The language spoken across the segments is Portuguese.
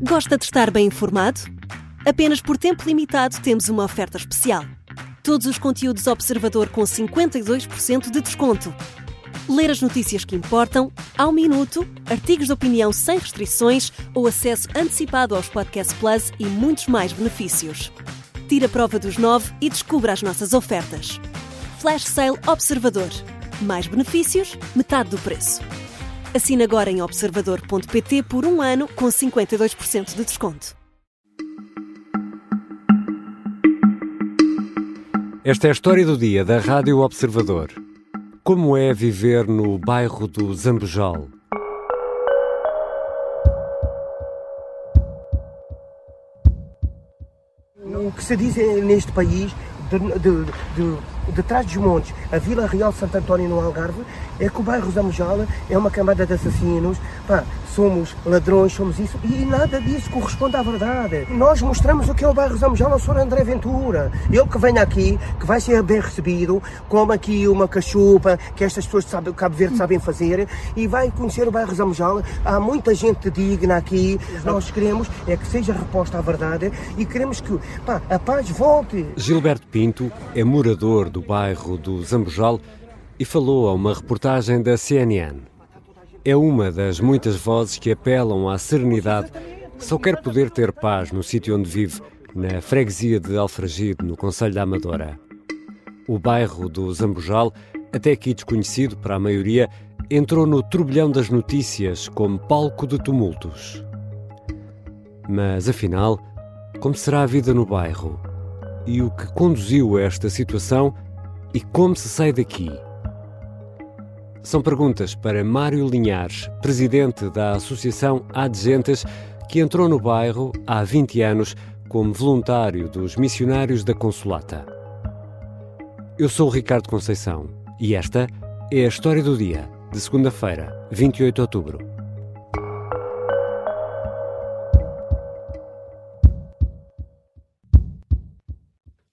Gosta de estar bem informado? Apenas por tempo limitado temos uma oferta especial. Todos os conteúdos Observador com 52% de desconto. Ler as notícias que importam, ao minuto, artigos de opinião sem restrições ou acesso antecipado aos Podcast Plus e muitos mais benefícios. Tire a prova dos 9 e descubra as nossas ofertas. Flash Sale Observador. Mais benefícios, metade do preço. Assine agora em observador.pt por 1 ano com 52% de desconto. Esta é a história do dia da Rádio Observador. Como é viver no bairro do Zambujal? O que se diz neste país, de trás dos montes, a Vila Real de Santo António no Algarve, é que o bairro Zambujal é uma camada de assassinos, somos ladrões, somos isso, e nada disso corresponde à verdade. Nós mostramos o que é o bairro Zambujal ao Sr. André Ventura. Ele que vem aqui, que vai ser bem recebido, come aqui uma cachupa, que estas pessoas de Cabo Verde sabem fazer, e vai conhecer o bairro Zambujal. Há muita gente digna aqui. Nós queremos é que seja reposta a verdade e queremos que a paz volte. Gilberto Pinto é morador do bairro do Zambujal e falou a uma reportagem da CNN. É uma das muitas vozes que apelam à serenidade. Só quer poder ter paz no sítio onde vive, na freguesia de Alfragide, no concelho da Amadora. O bairro do Zambujal, até aqui desconhecido para a maioria, entrou no turbilhão das notícias como palco de tumultos. Mas, afinal, como será a vida no bairro? E o que conduziu a esta situação e como se sai daqui? São perguntas para Mário Linhares, presidente da Associação Adjentes, que entrou no bairro há 20 anos como voluntário dos missionários da Consolata. Eu sou o Ricardo Conceição e esta é a história do dia, de segunda-feira, 28 de outubro.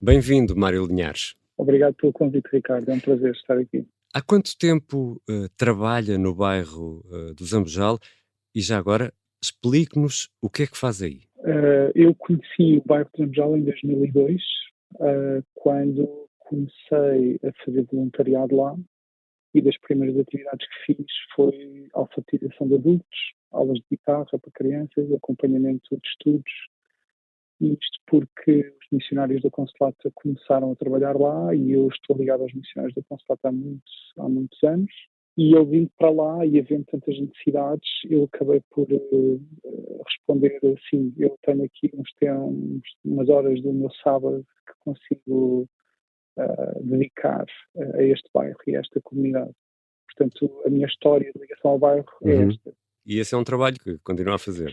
Bem-vindo, Mário Linhares. Obrigado pelo convite, Ricardo. É um prazer estar aqui. Há quanto tempo trabalha no bairro do Zambujal e já agora explique-nos o que é que faz aí. Eu conheci o bairro do Zambujal em 2002, quando comecei a fazer voluntariado lá, e das primeiras atividades que fiz foi alfabetização de adultos, aulas de guitarra para crianças, acompanhamento de estudos. Isto porque os missionários da Consolata começaram a trabalhar lá e eu estou ligado aos missionários da Consolata há muitos anos. E eu vim para lá e havendo tantas necessidades, eu acabei por responder assim, eu tenho aqui umas horas do meu sábado que consigo dedicar a este bairro e a esta comunidade. Portanto, a minha história de ligação ao bairro é esta. E esse é um trabalho que continua a fazer?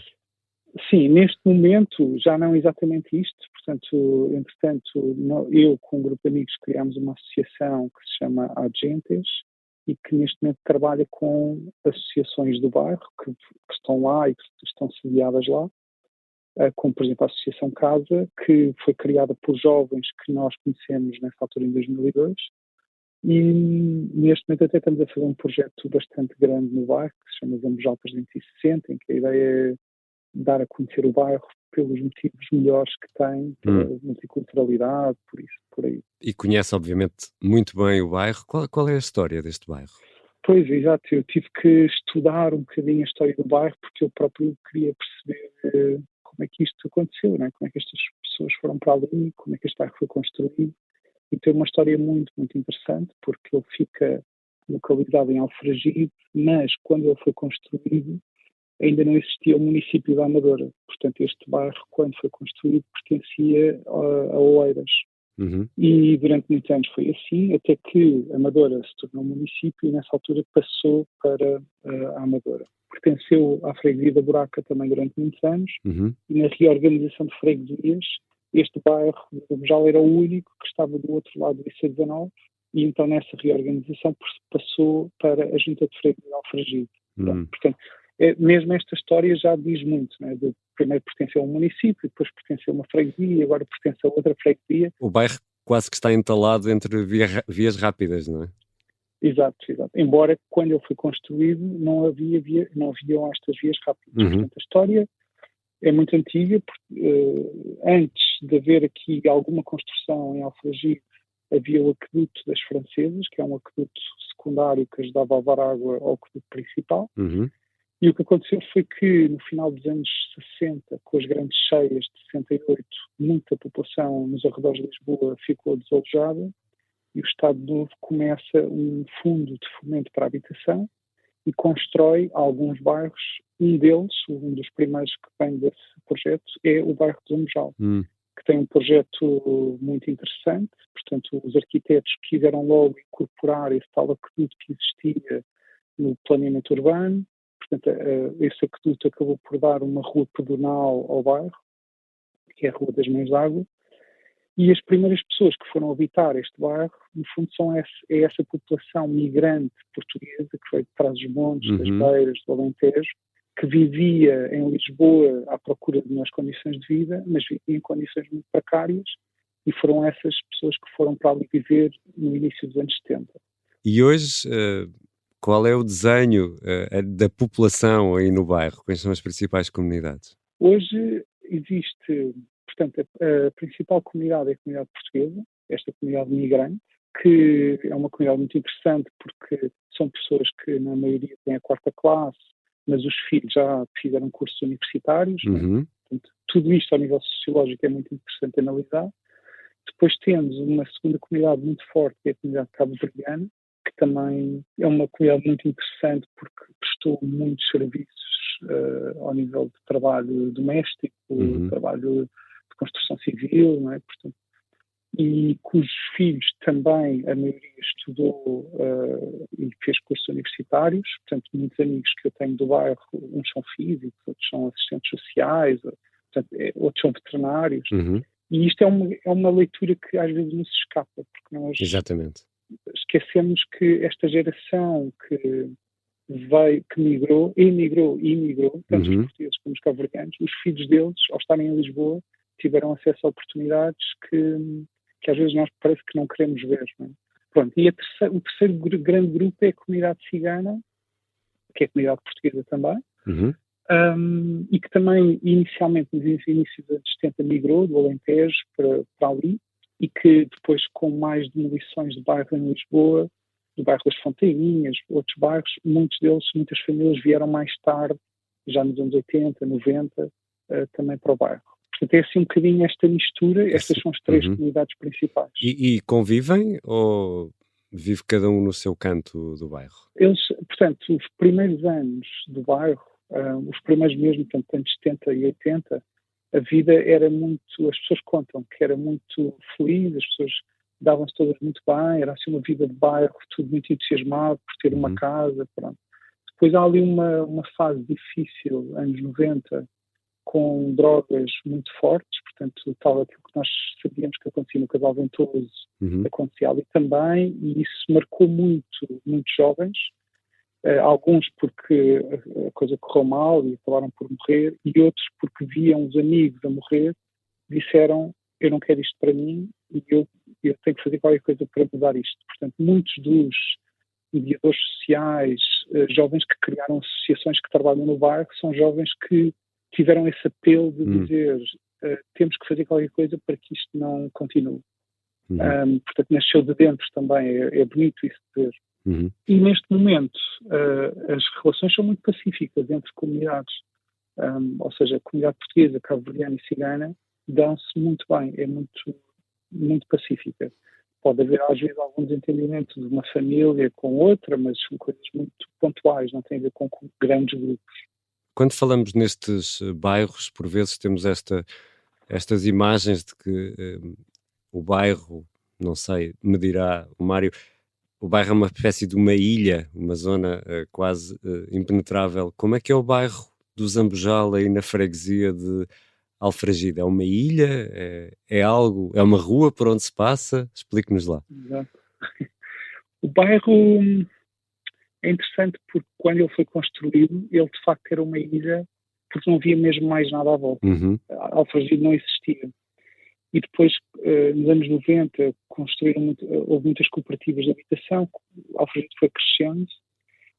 Sim, neste momento já não exatamente isto, portanto, entretanto, eu com um grupo de amigos criámos uma associação que se chama Adjentes e que neste momento trabalha com associações do bairro que estão lá e que estão sediadas lá, como por exemplo a Associação Casa, que foi criada por jovens que nós conhecemos nessa altura em 2002 e neste momento até estamos a fazer um projeto bastante grande no bairro que se chama Zambujal 360, em que a ideia é dar a conhecer o bairro pelos motivos melhores que tem, pela multiculturalidade, por isso, por aí. E conhece, obviamente, muito bem o bairro. Qual é a história deste bairro? Pois, exato. Eu tive que estudar um bocadinho a história do bairro porque eu próprio queria perceber como é que isto aconteceu, não é? Como é que estas pessoas foram para ali, como é que este bairro foi construído. E tem uma história muito, muito interessante porque ele fica localizado em Alfragide, mas quando ele foi construído, ainda não existia o município da Amadora. Portanto, este bairro, quando foi construído, pertencia a Oeiras. E durante muitos anos foi assim, até que a Amadora se tornou um município e nessa altura passou para a Amadora. Pertenceu à freguesia da Buraca também durante muitos anos e na reorganização de freguesias, este bairro de Zambujal era o único que estava do outro lado do IC19 e então nessa reorganização passou para a Junta de Freguesia de Alfragide. Portanto, mesmo esta história já diz muito, né? Primeiro pertenceu a um município, depois pertenceu a uma freguesia, agora pertence a outra freguesia. O bairro quase que está entalado entre vias rápidas, não é? Exato. Embora quando ele foi construído não haviam estas vias rápidas. Portanto, a história é muito antiga, porque antes de haver aqui alguma construção em Alfragide, havia o aqueduto das Francesas, que é um aqueduto secundário que ajudava a levar água ao aqueduto principal. Uhum. E o que aconteceu foi que, no final dos anos 60, com as grandes cheias de 68, muita população nos arredores de Lisboa ficou desalojada e o Estado Novo começa um fundo de fomento para a habitação e constrói alguns bairros. Um deles, um dos primeiros que vem desse projeto, é o bairro de Zambojal, que tem um projeto muito interessante. Portanto, os arquitetos quiseram logo incorporar esse tal aqueduto que existia no planeamento urbano. Portanto, esse aqueduto acabou por dar uma rua pedonal ao bairro, que é a Rua das Mães d'Água, e as primeiras pessoas que foram habitar este bairro, no fundo, é essa população migrante portuguesa que veio de Trás-os-Montes, das Beiras, do Alentejo, que vivia em Lisboa à procura de melhores condições de vida, mas vivia em condições muito precárias, e foram essas pessoas que foram para ali viver no início dos anos 70. E hoje, qual é o desenho da população aí no bairro? Quais são as principais comunidades? Hoje existe, portanto, a principal comunidade é a comunidade portuguesa, esta comunidade migrante, que é uma comunidade muito interessante porque são pessoas que, na maioria, têm a 4ª classe, mas os filhos já fizeram cursos universitários. Né? Portanto, tudo isto, ao nível sociológico, é muito interessante analisar. Depois temos uma segunda comunidade muito forte, que é a comunidade cabo-verdiana, que também é uma comunidade muito interessante porque prestou muitos serviços ao nível de trabalho doméstico, trabalho de construção civil, não é? Portanto, e cujos filhos também, a maioria estudou e fez cursos universitários. Portanto, muitos amigos que eu tenho do bairro, uns são físicos, outros são assistentes sociais, portanto, outros são veterinários. E isto é uma leitura que às vezes nos escapa, porque nós esquecemos que esta geração que migrou, emigrou, tanto os portuguesos como os cabo-verdianos, os filhos deles, ao estarem em Lisboa, tiveram acesso a oportunidades que às vezes nós parece que não queremos ver. Não é? Pronto, e o terceiro grande grupo é a comunidade cigana, que é a comunidade portuguesa também, e que também inicialmente, nos inícios dos anos 70, migrou do Alentejo para ali, e que depois, com mais demolições de bairro em Lisboa, do bairro das Fonteirinhas, outros bairros, muitas famílias vieram mais tarde, já nos anos 80, 90, também para o bairro. Portanto, é assim um bocadinho esta mistura, estas são as três comunidades principais. E convivem ou vive cada um no seu canto do bairro? Portanto, os primeiros anos do bairro, os primeiros mesmo, portanto, anos 70 e 80, a vida era muito, as pessoas contam que era muito feliz, as pessoas davam-se todas muito bem, era assim uma vida de bairro, tudo muito entusiasmado por ter uma casa, pronto. Depois há ali uma fase difícil, anos 90, com drogas muito fortes, portanto, tal aquilo que nós sabíamos que acontecia no Casal Ventoso, acontecia ali também, e isso marcou muitos jovens, alguns porque a coisa correu mal e acabaram por morrer, e outros porque viam os amigos a morrer, disseram, eu não quero isto para mim, e eu tenho que fazer qualquer coisa para mudar isto. Portanto, muitos dos mediadores sociais, jovens que criaram associações que trabalham no bairro, são jovens que tiveram esse apelo de dizer temos que fazer qualquer coisa para que isto não continue. Portanto, nasceu de dentro também, é bonito isso de ver. E neste momento as relações são muito pacíficas entre comunidades, ou seja, a comunidade portuguesa, cabo-verdiana e cigana dão-se muito bem, é muito pacífica. Pode haver às vezes algum desentendimento de uma família com outra, mas são coisas muito pontuais, não tem a ver com grandes grupos. Quando falamos nestes bairros, por vezes temos estas imagens de que o bairro, não sei, me dirá o Mário, o bairro é uma espécie de uma ilha, uma zona quase impenetrável. Como é que é o bairro do Zambojal aí na freguesia de Alfragide? É uma ilha? É algo? É uma rua por onde se passa? Explique-nos lá. Exato. O bairro é interessante porque quando ele foi construído, ele de facto era uma ilha porque não havia mesmo mais nada à volta. Alfragide não existia. E depois, nos anos 90, houve muitas cooperativas de habitação, Alfragide foi crescendo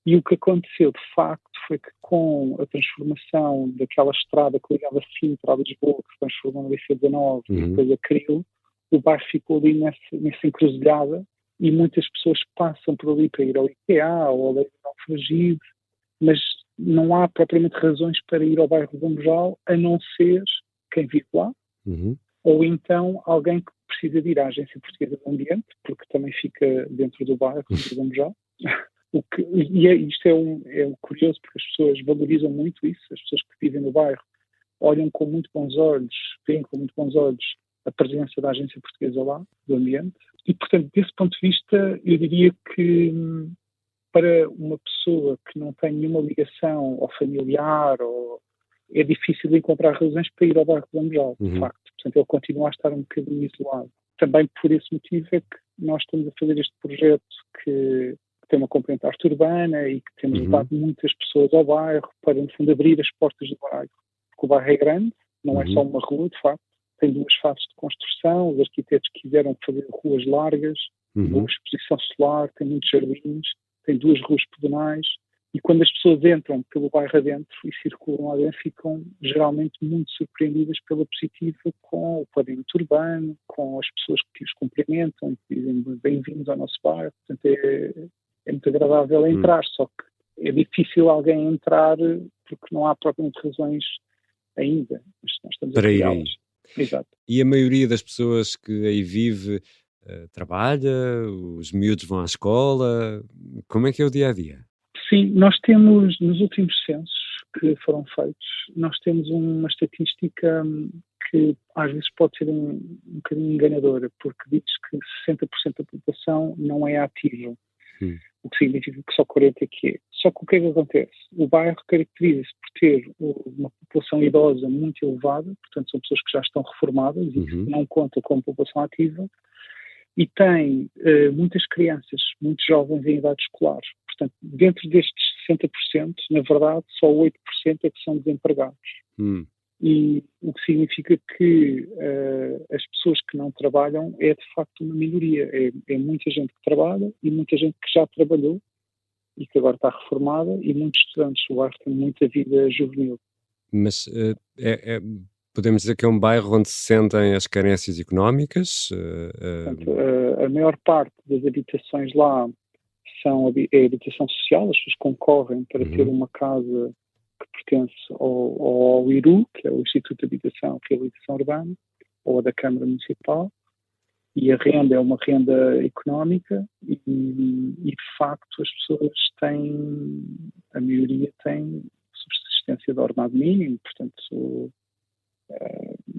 E o que aconteceu, de facto, foi que com a transformação daquela estrada que ligava Sintra a Lisboa, que se transformou na BC19 e depois a Cril, o bairro ficou ali nessa encruzilhada e muitas pessoas passam por ali para ir ao IKEA ou ao Leite Alfragide, mas não há propriamente razões para ir ao bairro de Zambojal, a não ser quem vive lá, ou então alguém que precisa de ir à Agência Portuguesa do Ambiente, porque também fica dentro do bairro de Zambojal. Isto é curioso, porque as pessoas valorizam muito isso, as pessoas que vivem no bairro olham com muito bons olhos, veem com muito bons olhos a presença da Agência Portuguesa lá, do Ambiente, e portanto, desse ponto de vista, eu diria que para uma pessoa que não tem nenhuma ligação ao familiar, é difícil encontrar razões para ir ao bairro de Zambojal, de facto. Portanto, ele continua a estar um bocadinho isolado. Também por esse motivo é que nós estamos a fazer este projeto que tem uma componente arte urbana e que temos levado muitas pessoas ao bairro para, no fundo, abrir as portas do bairro. Porque o bairro é grande, não é só uma rua, de facto. Tem 2 fases de construção, os arquitetos quiseram fazer ruas largas, uma exposição solar, tem muitos jardins, tem 2 ruas pedonais, e quando as pessoas entram pelo bairro adentro e circulam lá dentro, ficam geralmente muito surpreendidas pela positiva com o planeamento urbano, com as pessoas que os cumprimentam e que dizem bem-vindos ao nosso bairro. Portanto, é muito agradável entrar, só que é difícil alguém entrar porque não há propriamente razões ainda, mas nós estamos para a ir criá-las. Exato. E a maioria das pessoas que aí vive trabalha, os miúdos vão à escola, como é que é o dia-a-dia? Sim, nós temos, nos últimos censos que foram feitos, nós temos uma estatística que às vezes pode ser um bocadinho enganadora, porque diz que 60% da população não é ativa, o que significa que só 40% é que é. Só que o que é que acontece? O bairro caracteriza-se por ter uma população idosa muito elevada, portanto são pessoas que já estão reformadas e que não contam como população ativa, e tem muitas crianças, muitos jovens em idade escolar. Portanto, dentro destes 60%, na verdade, só 8% é que são desempregados. E o que significa que as pessoas que não trabalham é, de facto, uma minoria. É muita gente que trabalha e muita gente que já trabalhou e que agora está reformada, e muitos estudantes. O bairro tem muita vida juvenil. Mas podemos dizer que é um bairro onde se sentem as carências económicas? Portanto, a maior parte das habitações lá é habitação social, as pessoas concorrem para ter uma casa que pertence ao IRU, que é o Instituto de Habitação e Reabilitação Urbana, ou a da Câmara Municipal, e a renda é uma renda económica e de facto as pessoas a maioria tem subsistência de ordenado mínimo, portanto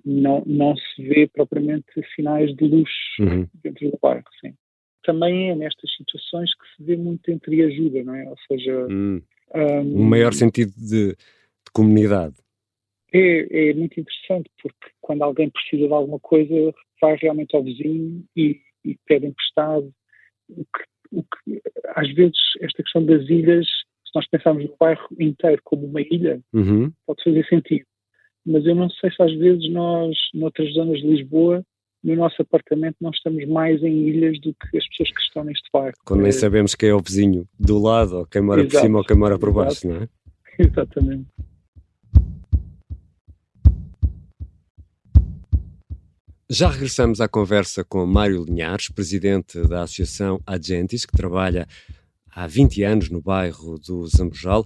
não se vê propriamente sinais de luxo dentro do bairro, sim. Também é nestas situações que se vê muito entreajuda, não é? Ou seja... um maior sentido de comunidade. É muito interessante, porque quando alguém precisa de alguma coisa, vai realmente ao vizinho e pede emprestado. O que, às vezes, esta questão das ilhas, se nós pensarmos no bairro inteiro como uma ilha, pode fazer sentido. Mas eu não sei se às vezes nós, noutras zonas de Lisboa, no nosso apartamento, nós estamos mais em ilhas do que as pessoas que estão neste bairro. Quando nem sabemos quem é o vizinho do lado, ou quem mora por cima ou quem mora por baixo, não é? Exatamente. Já regressamos à conversa com Mário Linhares, presidente da Associação Agentes, que trabalha há 20 anos no bairro do Zambojal.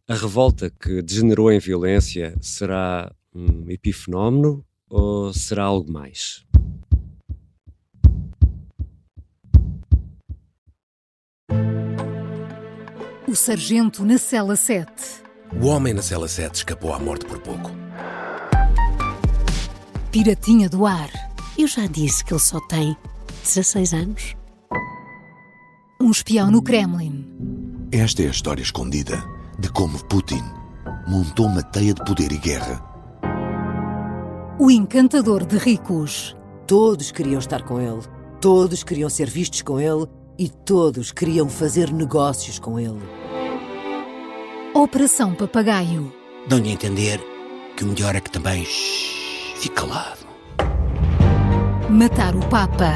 A revolta que degenerou em violência será um epifenómeno ou será algo mais? O sargento na cela 7. O homem na cela 7 escapou à morte por pouco. Piratinha do ar. Eu já disse que ele só tem 16 anos. Um espião no Kremlin. Esta é a história escondida de como Putin montou uma teia de poder e guerra. O encantador de ricos. Todos queriam estar com ele, todos queriam ser vistos com ele e todos queriam fazer negócios com ele. Operação Papagaio. Dão-lhe a entender que o melhor é que também fique calado. Matar o Papa.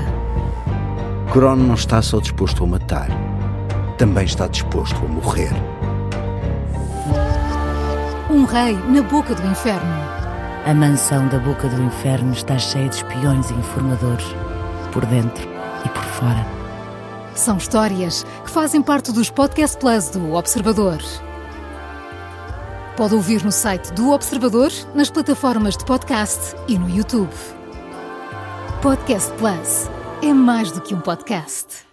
Crono não está só disposto a matar. também está disposto a morrer. Um rei na boca do inferno. A mansão da boca do inferno está cheia de espiões e informadores, por dentro e por fora. São histórias que fazem parte dos Podcast Plus do Observador. Pode ouvir no site do Observador, nas plataformas de podcast e no YouTube. Podcast Plus é mais do que um podcast.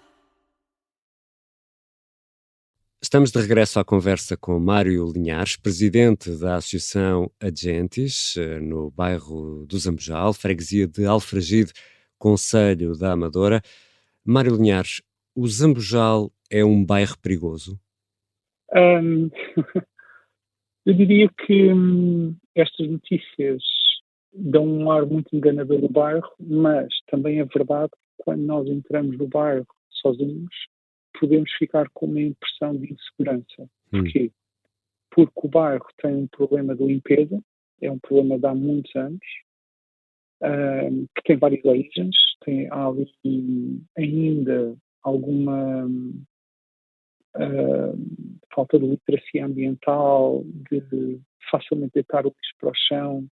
Estamos de regresso à conversa com Mário Linhares, presidente da Associação Agentes, no bairro do Zambojal, freguesia de Alfragide, concelho da Amadora. Mário Linhares, o Zambojal é um bairro perigoso? Eu diria que estas notícias dão um ar muito enganador do bairro, mas também é verdade que quando nós entramos no bairro sozinhos, podemos ficar com uma impressão de insegurança. Porquê? Porque o bairro tem um problema de limpeza, é um problema de há muitos anos, que tem várias origens, há ali ainda alguma falta de literacia ambiental, de facilmente deitar o lixo para o chão,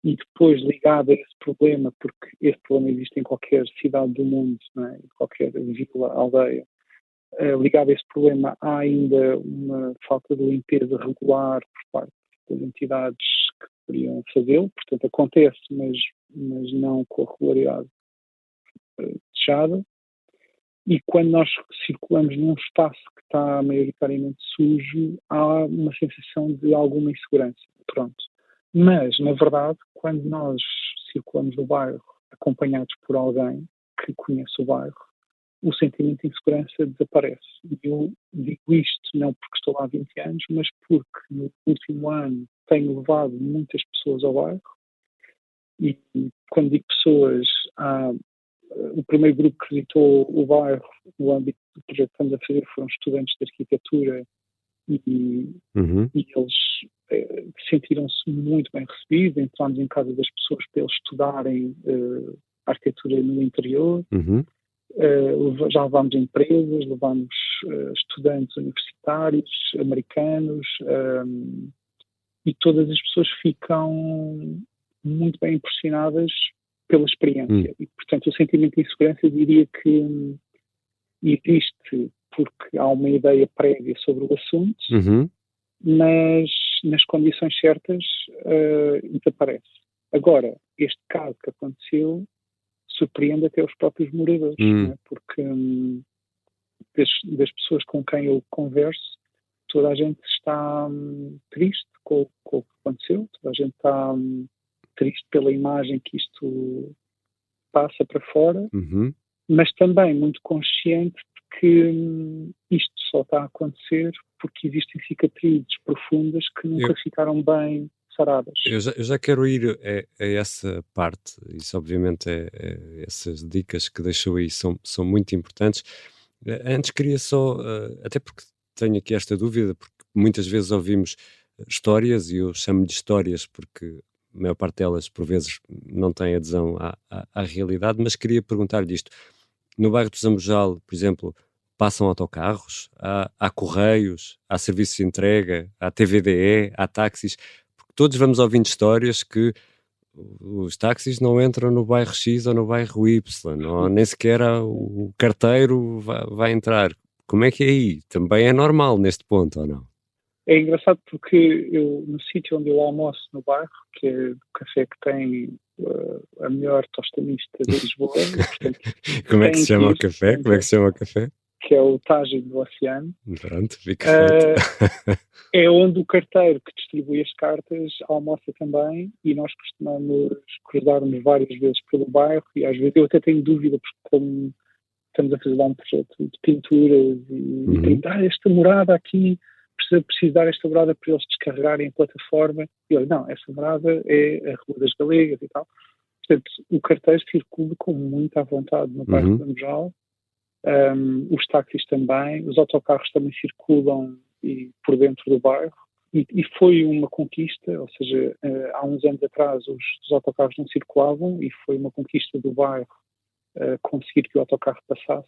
e depois ligado a esse problema, porque esse problema existe em qualquer cidade do mundo, não é? Em qualquer vila, aldeia, ligado a esse problema há ainda uma falta de limpeza regular por parte das entidades que deveriam fazê-lo, portanto acontece, mas não com a regularidade desejada. E quando nós circulamos num espaço que está maioritariamente sujo, há uma sensação de alguma insegurança. Pronto. Mas, na verdade, quando nós circulamos no bairro acompanhados por alguém que conhece o bairro, o sentimento de insegurança desaparece. E eu digo isto não porque estou lá há 20 anos, mas porque no último ano tenho levado muitas pessoas ao bairro. E quando digo pessoas, o primeiro grupo que visitou o bairro no âmbito do projeto que estamos a fazer foram estudantes de arquitetura e eles sentiram-se muito bem recebidos. Entramos em casa das pessoas para eles estudarem arquitetura no interior. Já levámos empresas, levámos estudantes universitários, americanos, e todas as pessoas ficam muito bem impressionadas pela experiência. E, portanto, o sentimento de insegurança eu diria que existe porque há uma ideia prévia sobre o assunto, mas nas condições certas desaparece. Agora, este caso que aconteceu surpreende até os próprios moradores, não é? Porque das pessoas com quem eu converso, toda a gente está triste com o que aconteceu, toda a gente está triste pela imagem que isto passa para fora, mas também muito consciente de que isto só está a acontecer porque existem cicatrizes profundas que nunca ficaram bem saradas. Eu já quero ir a essa parte. Isso obviamente essas dicas que deixou aí são muito importantes. Antes queria só, até porque tenho aqui esta dúvida, porque muitas vezes ouvimos histórias, e eu chamo de histórias porque a maior parte delas por vezes não tem adesão à realidade, mas queria perguntar-lhe isto. No bairro do Zambojal, por exemplo, passam autocarros, há correios, há serviços de entrega, há TVDE, há táxis. Todos vamos ouvindo histórias que os táxis não entram no bairro X ou no bairro Y, ou nem sequer o carteiro vai entrar. Como é que é aí? Também é normal neste ponto, ou não? É engraçado porque eu, no sítio onde eu almoço no bairro, que é o café que tem a melhor tostamista de Lisboa, portanto, como é que se chama o café? Como é que se chama o café? Que é o Tágio do Oceano. Pronto, fica feito. É onde o carteiro que distribui as cartas almoça também, e nós costumamos cruzar-nos várias vezes pelo bairro, e às vezes eu até tenho dúvida, porque como estamos a fazer lá um projeto de pinturas e tenho, esta morada aqui, preciso dar esta morada para eles descarregarem a plataforma, e eu, não, essa morada é a Rua das Galegas e tal. Portanto, o carteiro circula com muita vontade no bairro de Zambojal. Os táxis também, os autocarros também circulam por dentro do bairro, e foi uma conquista, ou seja, há uns anos atrás os autocarros não circulavam, e foi uma conquista do bairro conseguir que o autocarro passasse.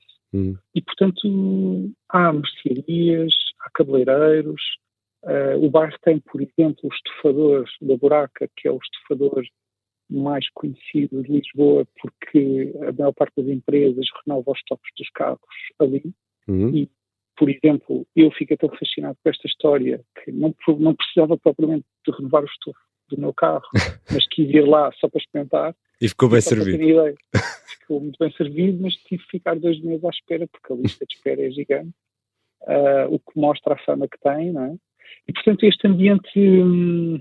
E, portanto, há mercearias, há cabeleireiros. O bairro tem, por exemplo, o estufador da Buraca, que é o estufador mais conhecido de Lisboa, porque a maior parte das empresas renova os toques dos carros ali. E, por exemplo, eu fiquei tão fascinado com esta história que não precisava propriamente de renovar o estufo do meu carro, mas quis ir lá só para experimentar. E ficou bem servido. Ficou muito bem servido, mas tive que ficar 2 meses à espera, porque a lista de espera é gigante, o que mostra a fama que tem, não é? E, portanto, este ambiente de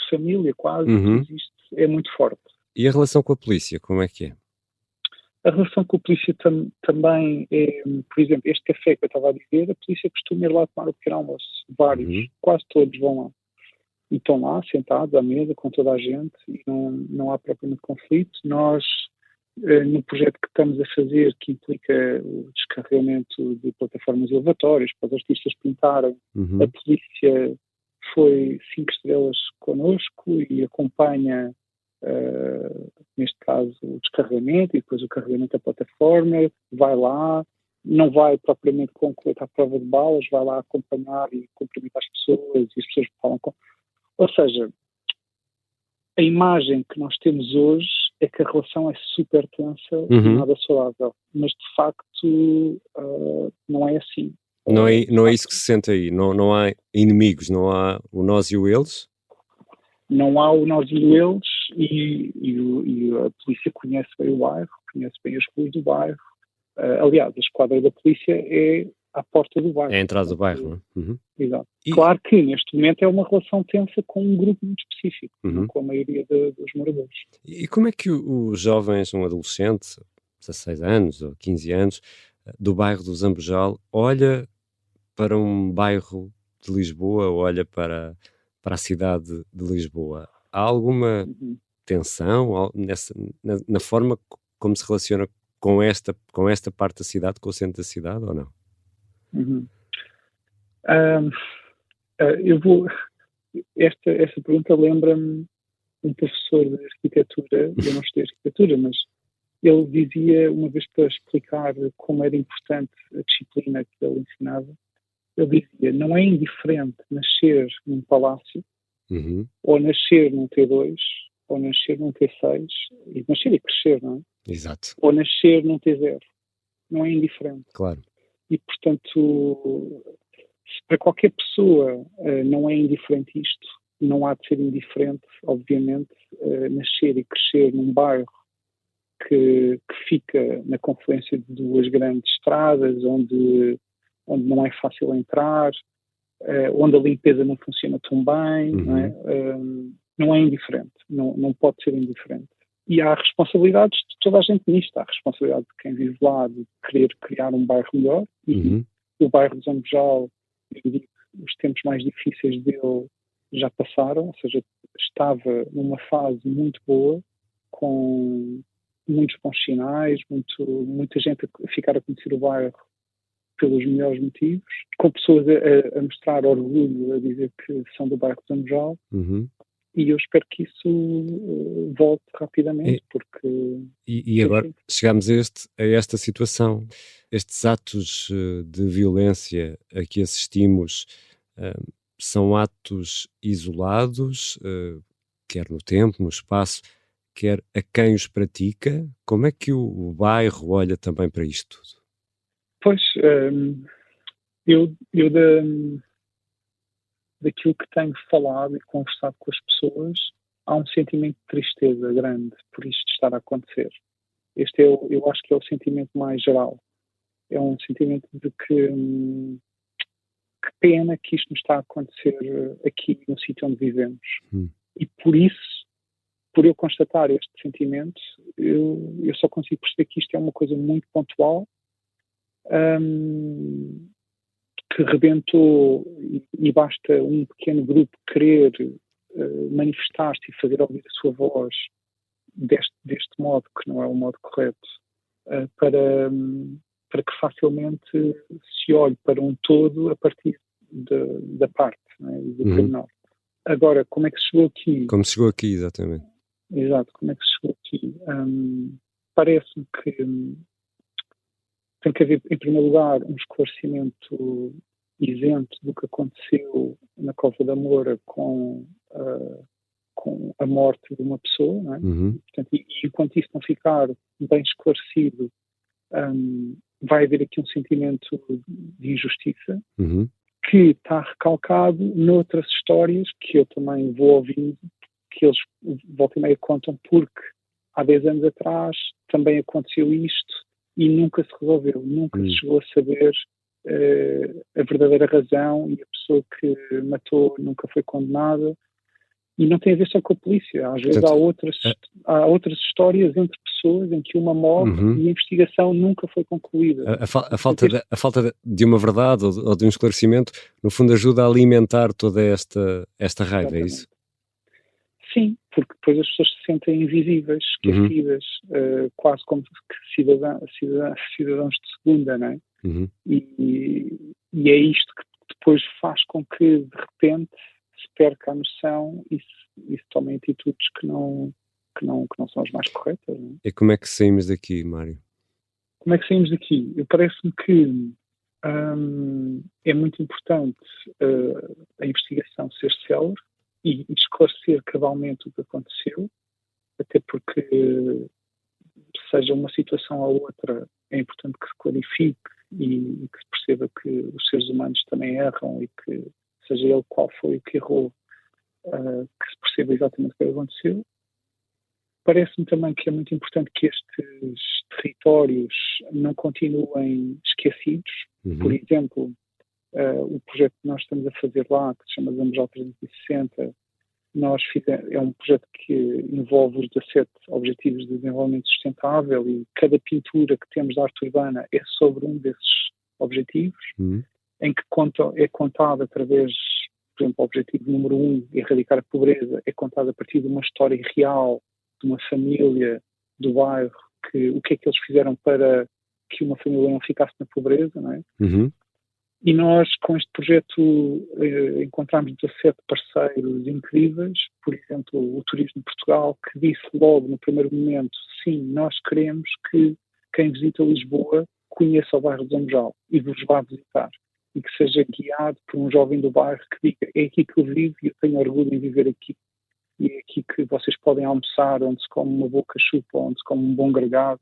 família quase que existe é muito forte. E a relação com a polícia, como é que é? A relação com a polícia também é, por exemplo, este café que eu estava a dizer, a polícia costuma ir lá tomar o pequeno almoço. Vários, quase todos vão lá. E estão lá, sentados à mesa, com toda a gente, e não há propriamente conflito. Nós, no projeto que estamos a fazer, que implica o descarregamento de plataformas elevatórias para os artistas pintarem, a polícia foi 5 estrelas connosco e acompanha, neste caso, o descarregamento e depois o carregamento da plataforma, vai lá, não vai propriamente concluir a prova de balas, vai lá acompanhar e cumprimentar as pessoas e as pessoas falam com... Ou seja, a imagem que nós temos hoje é que a relação é super tensa e nada saudável, mas de facto não é assim. Não é isso que se sente aí, não há inimigos, não há o nós e o eles? Não há o nós e o eles e a polícia conhece bem o bairro, conhece bem as ruas do bairro. Aliás, a esquadra da polícia é à porta do bairro. É a entrada do bairro, não é? Exato. Claro que neste momento é uma relação tensa com um grupo muito específico, não com a maioria dos moradores. E como é que os jovens, um adolescente, 16 anos ou 15 anos, do bairro do Zambojal, olha para um bairro de Lisboa, olha para a cidade de Lisboa? Há alguma tensão na forma como se relaciona com esta parte da cidade, com o centro da cidade, ou não? Esta pergunta lembra-me um professor de arquitetura, eu não estudei arquitetura, mas ele dizia, uma vez para explicar como era importante a disciplina que ele ensinava, ele dizia, não é indiferente nascer num palácio, ou nascer num T2, ou nascer num T6, e nascer e crescer, não é? Exato. Ou nascer num T0. Não é indiferente. Claro. E, portanto, se para qualquer pessoa não é indiferente isto, não há de ser indiferente, obviamente, nascer e crescer num bairro que fica na confluência de 2 grandes estradas, onde não é fácil entrar, onde a limpeza não funciona tão bem, não é indiferente, não pode ser indiferente. E há responsabilidades de toda a gente nisto, há a responsabilidade de quem vive lá de querer criar um bairro melhor, e o bairro de Zambojal, eu digo, os tempos mais difíceis dele já passaram, ou seja, estava numa fase muito boa, com muitos bons sinais, muita gente a ficar a conhecer o bairro pelos melhores motivos, com pessoas a mostrar orgulho, a dizer que são do bairro de Zambojal, e eu espero que isso volte rapidamente, porque... E agora chegamos a esta situação, estes atos de violência a que assistimos são atos isolados, quer no tempo, no espaço, quer a quem os pratica? Como é que o bairro olha também para isto tudo? Pois, daquilo que tenho falado e conversado com as pessoas, há um sentimento de tristeza grande por isto estar a acontecer. Este eu acho que é o sentimento mais geral. É um sentimento de que pena que isto nos está a acontecer aqui no sítio onde vivemos. E por isso, por eu constatar este sentimento, eu só consigo perceber que isto é uma coisa muito pontual, que rebentou, e basta um pequeno grupo querer manifestar-se e fazer ouvir a sua voz deste modo, que não é o modo correto, para que facilmente se olhe para um todo a partir da parte, não é? Do pormenor. Agora, como é que se chegou aqui? Como se chegou aqui, exatamente. Exato, como é que se chegou aqui? parece-me que tem que haver, em primeiro lugar, um esclarecimento isento do que aconteceu na Cova da Moura com a morte de uma pessoa, não é? Portanto, e enquanto isso não ficar bem esclarecido, vai haver aqui um sentimento de injustiça que está recalcado noutras histórias que eu também vou ouvindo, que eles volta e meia contam, porque há 10 anos atrás também aconteceu isto e nunca se resolveu, nunca se chegou a saber a verdadeira razão, e a pessoa que matou nunca foi condenada. E não tem a ver só com a polícia. Às vezes há outras histórias entre pessoas em que uma morre e a investigação nunca foi concluída. A falta de uma verdade ou de um esclarecimento, no fundo, ajuda a alimentar toda esta raiva, é isso? Sim, porque depois as pessoas se sentem invisíveis, esquecidas, quase como cidadãos de segunda, não é? E é isto que depois faz com que, de repente, se perca a noção e se tomem atitudes que não são as mais corretas. Não é? E como é que saímos daqui, Mário? Como é que saímos daqui? Parece-me que é muito importante a investigação ser célere e esclarecer cabalmente o que aconteceu, até porque, seja uma situação ou outra, é importante que se clarifique e que se perceba que os seres humanos também erram e que, seja ele qual foi o que errou, que se perceba exatamente o que aconteceu. Parece-me também que é muito importante que estes territórios não continuem esquecidos. Por exemplo, o projeto que nós estamos a fazer lá, que se chama Zambojal 360, é um projeto que envolve os 17 Objetivos de Desenvolvimento Sustentável, e cada pintura que temos da arte urbana é sobre um desses objetivos, em que é contado através, por exemplo, o objetivo número 1, erradicar a pobreza, é contado a partir de uma história real, de uma família do bairro, o que é que eles fizeram para que uma família não ficasse na pobreza, não é? E nós, com este projeto, encontramos 17 parceiros incríveis, por exemplo, o Turismo de Portugal, que disse logo no primeiro momento, sim, nós queremos que quem visita Lisboa conheça o bairro de Zambojal e vos vá visitar, e que seja guiado por um jovem do bairro que diga, é aqui que eu vivo e eu tenho orgulho em viver aqui. E é aqui que vocês podem almoçar, onde se come uma boa cachupa, onde se come um bom gregalho.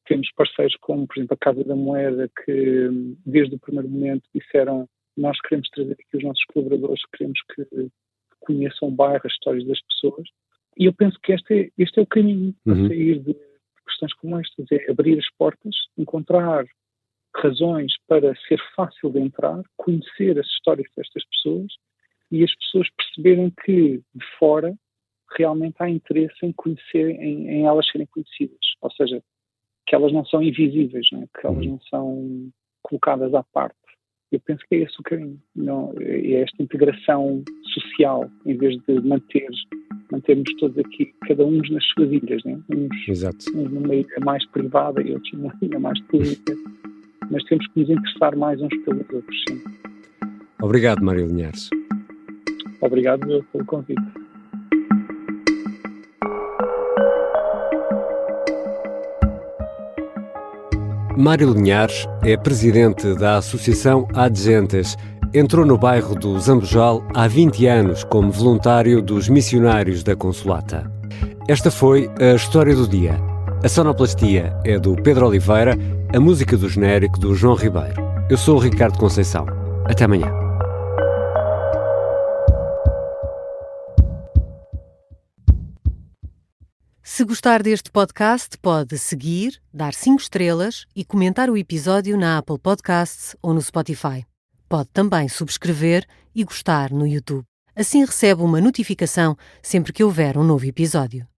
Temos parceiros como, por exemplo, a Casa da Moeda, que desde o primeiro momento disseram, nós queremos trazer aqui os nossos colaboradores, queremos que conheçam o bairro, as histórias das pessoas. E eu penso que este é o caminho para sair de questões como estas, é abrir as portas, encontrar razões para ser fácil de entrar, conhecer as histórias destas pessoas e as pessoas perceberem que de fora realmente há interesse em conhecer, em elas serem conhecidas. Ou seja, que elas não são invisíveis, não é? Que elas não são colocadas à parte. Eu penso que é esse o caminho. Não, é esta integração social, em vez de mantermos todos aqui, cada um nas suas ilhas, né? Uns numa ilha mais privada e outros numa ilha mais pública. Mas temos que nos interessar mais uns pelos outros, sim. Obrigado, Mário Linhares. Obrigado pelo convite. Mário Linhares é presidente da Associação Adjentes. Entrou no bairro do Zambojal há 20 anos como voluntário dos missionários da Consolata. Esta foi a história do dia. A sonoplastia é do Pedro Oliveira, a música do genérico do João Ribeiro. Eu sou o Ricardo Conceição. Até amanhã. Se gostar deste podcast, pode seguir, dar 5 estrelas e comentar o episódio na Apple Podcasts ou no Spotify. Pode também subscrever e gostar no YouTube. Assim recebe uma notificação sempre que houver um novo episódio.